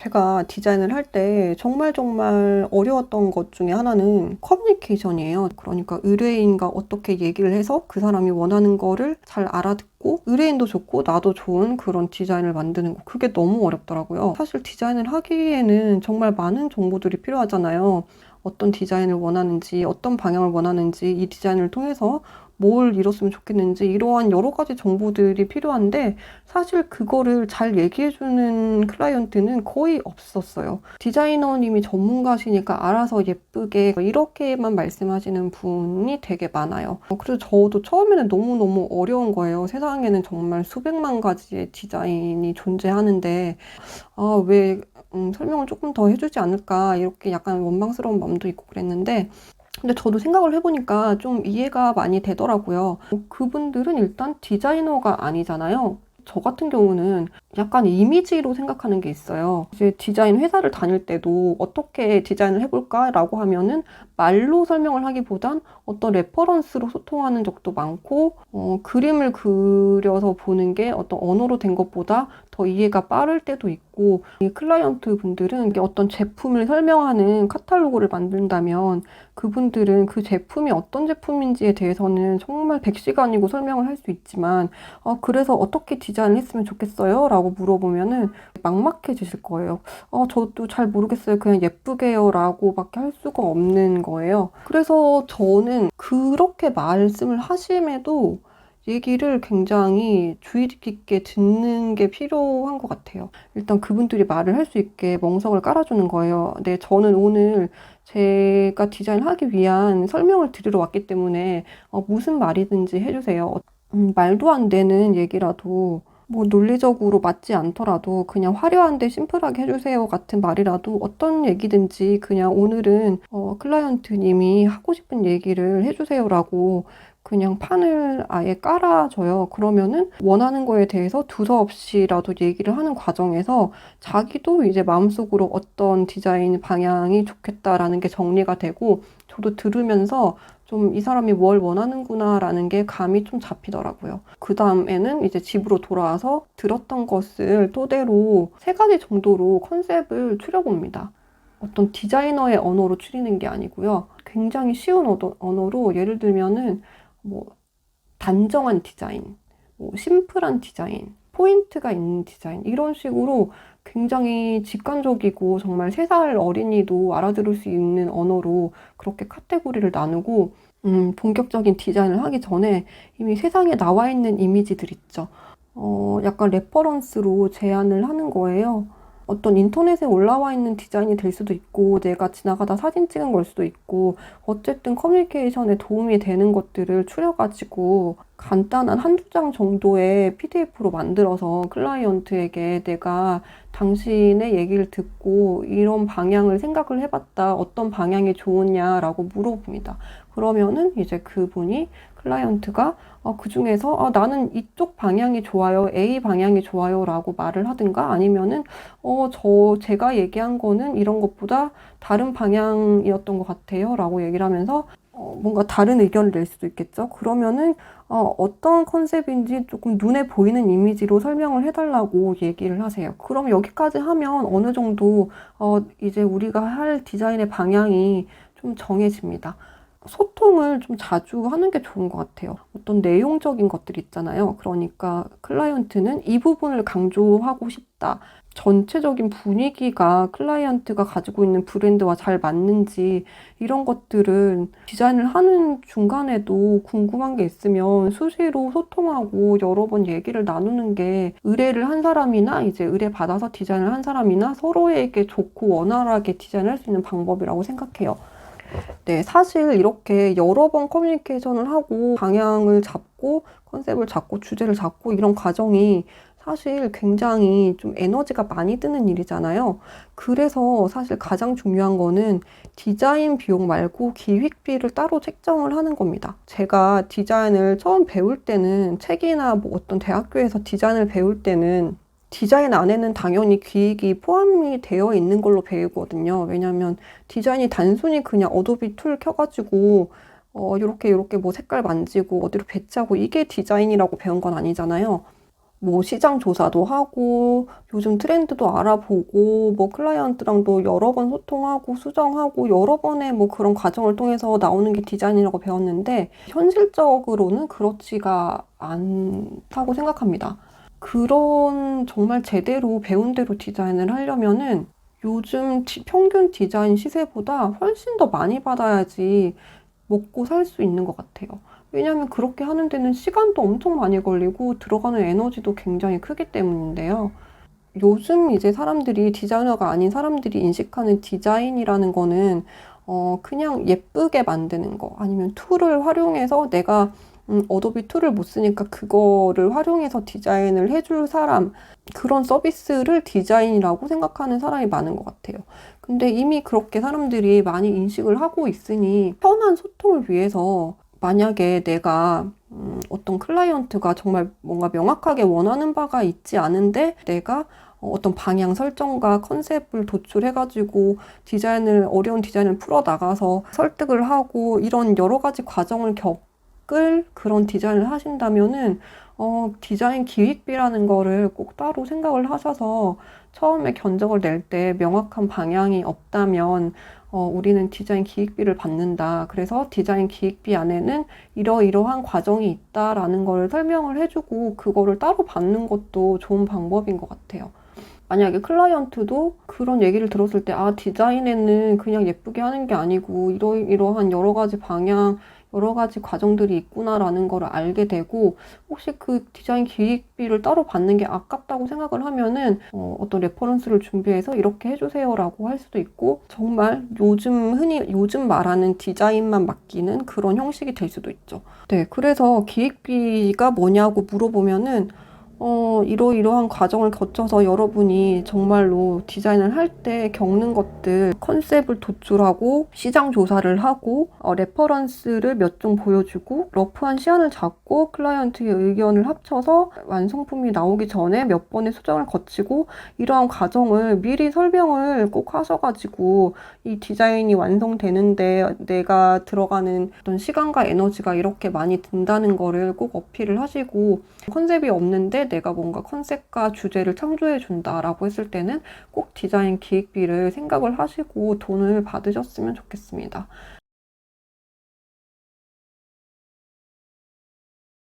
제가 디자인을 할 때 정말 정말 어려웠던 것 중에 하나는 커뮤니케이션이에요. 그러니까 의뢰인과 어떻게 얘기를 해서 그 사람이 원하는 거를 잘 알아듣고 의뢰인도 좋고 나도 좋은 그런 디자인을 만드는 거. 그게 너무 어렵더라고요. 사실 디자인을 하기에는 정말 많은 정보들이 필요하잖아요. 어떤 디자인을 원하는지, 어떤 방향을 원하는지, 이 디자인을 통해서 뭘 이뤘으면 좋겠는지 이러한 여러 가지 정보들이 필요한데 사실 그거를 잘 얘기해주는 클라이언트는 거의 없었어요. 디자이너님이 전문가시니까 알아서 예쁘게 이렇게만 말씀하시는 분이 되게 많아요. 그래서 저도 처음에는 너무너무 어려운 거예요. 세상에는 정말 수백만 가지의 디자인이 존재하는데 왜 설명을 조금 더 해주지 않을까 이렇게 약간 원망스러운 마음도 있고 그랬는데 근데 저도 생각을 해보니까 좀 이해가 많이 되더라고요. 그분들은 일단 디자이너가 아니잖아요. 저 같은 경우는 약간 이미지로 생각하는 게 있어요. 이제 디자인 회사를 다닐 때도 어떻게 디자인을 해볼까라고 하면은 말로 설명을 하기보단 어떤 레퍼런스로 소통하는 적도 많고, 그림을 그려서 보는 게 어떤 언어로 된 것보다 더 이해가 빠를 때도 있고, 이 클라이언트 분들은 어떤 제품을 설명하는 카탈로그를 만든다면 그분들은 그 제품이 어떤 제품인지에 대해서는 정말 100시간이고 설명을 할 수 있지만 그래서 어떻게 디자인을 했으면 좋겠어요? 라고 물어보면은 막막해지실 거예요. 저도 잘 모르겠어요. 그냥 예쁘게요. 라고 밖에 할 수가 없는 거예요. 그래서 저는 그렇게 말씀을 하심에도 얘기를 굉장히 주의 깊게 듣는 게 필요한 것 같아요. 일단 그분들이 말을 할 수 있게 멍석을 깔아주는 거예요. 네, 저는 오늘 제가 디자인하기 위한 설명을 드리러 왔기 때문에 무슨 말이든지 해주세요. 말도 안 되는 얘기라도 뭐 논리적으로 맞지 않더라도 그냥 화려한데 심플하게 해주세요 같은 말이라도 어떤 얘기든지 그냥 오늘은 클라이언트님이 하고 싶은 얘기를 해주세요라고 그냥 판을 아예 깔아줘요. 그러면은 원하는 거에 대해서 두서없이라도 얘기를 하는 과정에서 자기도 이제 마음속으로 어떤 디자인 방향이 좋겠다라는 게 정리가 되고 저도 들으면서 좀 이 사람이 뭘 원하는구나라는 게 감이 좀 잡히더라고요. 그 다음에는 이제 집으로 돌아와서 들었던 것을 토대로 3가지 정도로 컨셉을 추려봅니다. 어떤 디자이너의 언어로 추리는 게 아니고요. 굉장히 쉬운 언어로 예를 들면은 뭐 단정한 디자인, 뭐 심플한 디자인, 포인트가 있는 디자인 이런 식으로 굉장히 직관적이고 정말 3살 어린이도 알아들을 수 있는 언어로 그렇게 카테고리를 나누고 본격적인 디자인을 하기 전에 이미 세상에 나와 있는 이미지들 있죠. 약간 레퍼런스로 제안을 하는 거예요. 어떤 인터넷에 올라와 있는 디자인이 될 수도 있고 내가 지나가다 사진 찍은 걸 수도 있고 어쨌든 커뮤니케이션에 도움이 되는 것들을 추려가지고 간단한 한두 장 정도의 PDF로 만들어서 클라이언트에게 내가 당신의 얘기를 듣고 이런 방향을 생각을 해봤다. 어떤 방향이 좋으냐라고 물어봅니다. 그러면은 이제 그분이 클라이언트가 그 중에서 나는 이쪽 방향이 좋아요. A 방향이 좋아요. 라고 말을 하든가 아니면은 제가 얘기한 거는 이런 것보다 다른 방향이었던 것 같아요. 라고 얘기를 하면서 뭔가 다른 의견을 낼 수도 있겠죠. 그러면은 어떤 컨셉인지 조금 눈에 보이는 이미지로 설명을 해달라고 얘기를 하세요. 그럼 여기까지 하면 어느 정도 이제 우리가 할 디자인의 방향이 좀 정해집니다. 소통을 좀 자주 하는 게 좋은 것 같아요. 어떤 내용적인 것들 있잖아요. 그러니까 클라이언트는 이 부분을 강조하고 싶다. 전체적인 분위기가 클라이언트가 가지고 있는 브랜드와 잘 맞는지 이런 것들은 디자인을 하는 중간에도 궁금한 게 있으면 수시로 소통하고 여러 번 얘기를 나누는 게 의뢰를 한 사람이나 이제 의뢰받아서 디자인을 한 사람이나 서로에게 좋고 원활하게 디자인을 할 수 있는 방법이라고 생각해요. 네, 사실 이렇게 여러 번 커뮤니케이션을 하고 방향을 잡고 컨셉을 잡고 주제를 잡고 이런 과정이 사실 굉장히 좀 에너지가 많이 드는 일이잖아요. 그래서 사실 가장 중요한 거는 디자인 비용 말고 기획비를 따로 책정을 하는 겁니다. 제가 디자인을 처음 배울 때는 책이나 뭐 어떤 대학교에서 디자인을 배울 때는 디자인 안에는 당연히 기획이 포함이 되어 있는 걸로 배우거든요. 왜냐하면 디자인이 단순히 그냥 어도비 툴 켜가지고 이렇게 뭐 색깔 만지고 어디로 배치하고 이게 디자인이라고 배운 건 아니잖아요. 뭐 시장 조사도 하고 요즘 트렌드도 알아보고 뭐 클라이언트랑도 여러 번 소통하고 수정하고 여러 번의 뭐 그런 과정을 통해서 나오는 게 디자인이라고 배웠는데 현실적으로는 그렇지가 않다고 생각합니다. 그런 정말 제대로 배운 대로 디자인을 하려면은 요즘 평균 디자인 시세보다 훨씬 더 많이 받아야지 먹고 살 수 있는 것 같아요. 왜냐하면 그렇게 하는 데는 시간도 엄청 많이 걸리고 들어가는 에너지도 굉장히 크기 때문인데요. 요즘 이제 사람들이 디자이너가 아닌 사람들이 인식하는 디자인이라는 거는 그냥 예쁘게 만드는 거 아니면 툴을 활용해서 내가 어도비 툴을 못 쓰니까 그거를 활용해서 디자인을 해줄 사람 그런 서비스를 디자인이라고 생각하는 사람이 많은 것 같아요. 근데 이미 그렇게 사람들이 많이 인식을 하고 있으니 편한 소통을 위해서 만약에 내가 어떤 클라이언트가 정말 뭔가 명확하게 원하는 바가 있지 않은데 내가 어떤 방향 설정과 컨셉을 도출해가지고 어려운 디자인을 풀어나가서 설득을 하고 이런 여러 가지 과정을 겪을 그런 디자인을 하신다면은 디자인 기획비라는 거를 꼭 따로 생각을 하셔서 처음에 견적을 낼 때 명확한 방향이 없다면 우리는 디자인 기획비를 받는다. 그래서 디자인 기획비 안에는 이러이러한 과정이 있다라는 걸 설명을 해주고 그거를 따로 받는 것도 좋은 방법인 것 같아요. 만약에 클라이언트도 그런 얘기를 들었을 때, 디자인에는 그냥 예쁘게 하는 게 아니고, 이러이러한 여러 가지 방향, 여러 가지 과정들이 있구나라는 걸 알게 되고, 혹시 그 디자인 기획비를 따로 받는 게 아깝다고 생각을 하면은, 어떤 레퍼런스를 준비해서 이렇게 해주세요라고 할 수도 있고, 정말 요즘 말하는 디자인만 맡기는 그런 형식이 될 수도 있죠. 네, 그래서 기획비가 뭐냐고 물어보면은, 이러이러한 과정을 거쳐서 여러분이 정말로 디자인을 할 때 겪는 것들, 컨셉을 도출하고, 시장 조사를 하고, 레퍼런스를 몇 종 보여주고, 러프한 시안을 잡고, 클라이언트의 의견을 합쳐서 완성품이 나오기 전에 몇 번의 수정을 거치고, 이러한 과정을 미리 설명을 꼭 하셔가지고, 이 디자인이 완성되는데 내가 들어가는 어떤 시간과 에너지가 이렇게 많이 든다는 거를 꼭 어필을 하시고, 컨셉이 없는데 내가 뭔가 컨셉과 주제를 창조해 준다라고 했을 때는 꼭 디자인 기획비를 생각을 하시고 돈을 받으셨으면 좋겠습니다.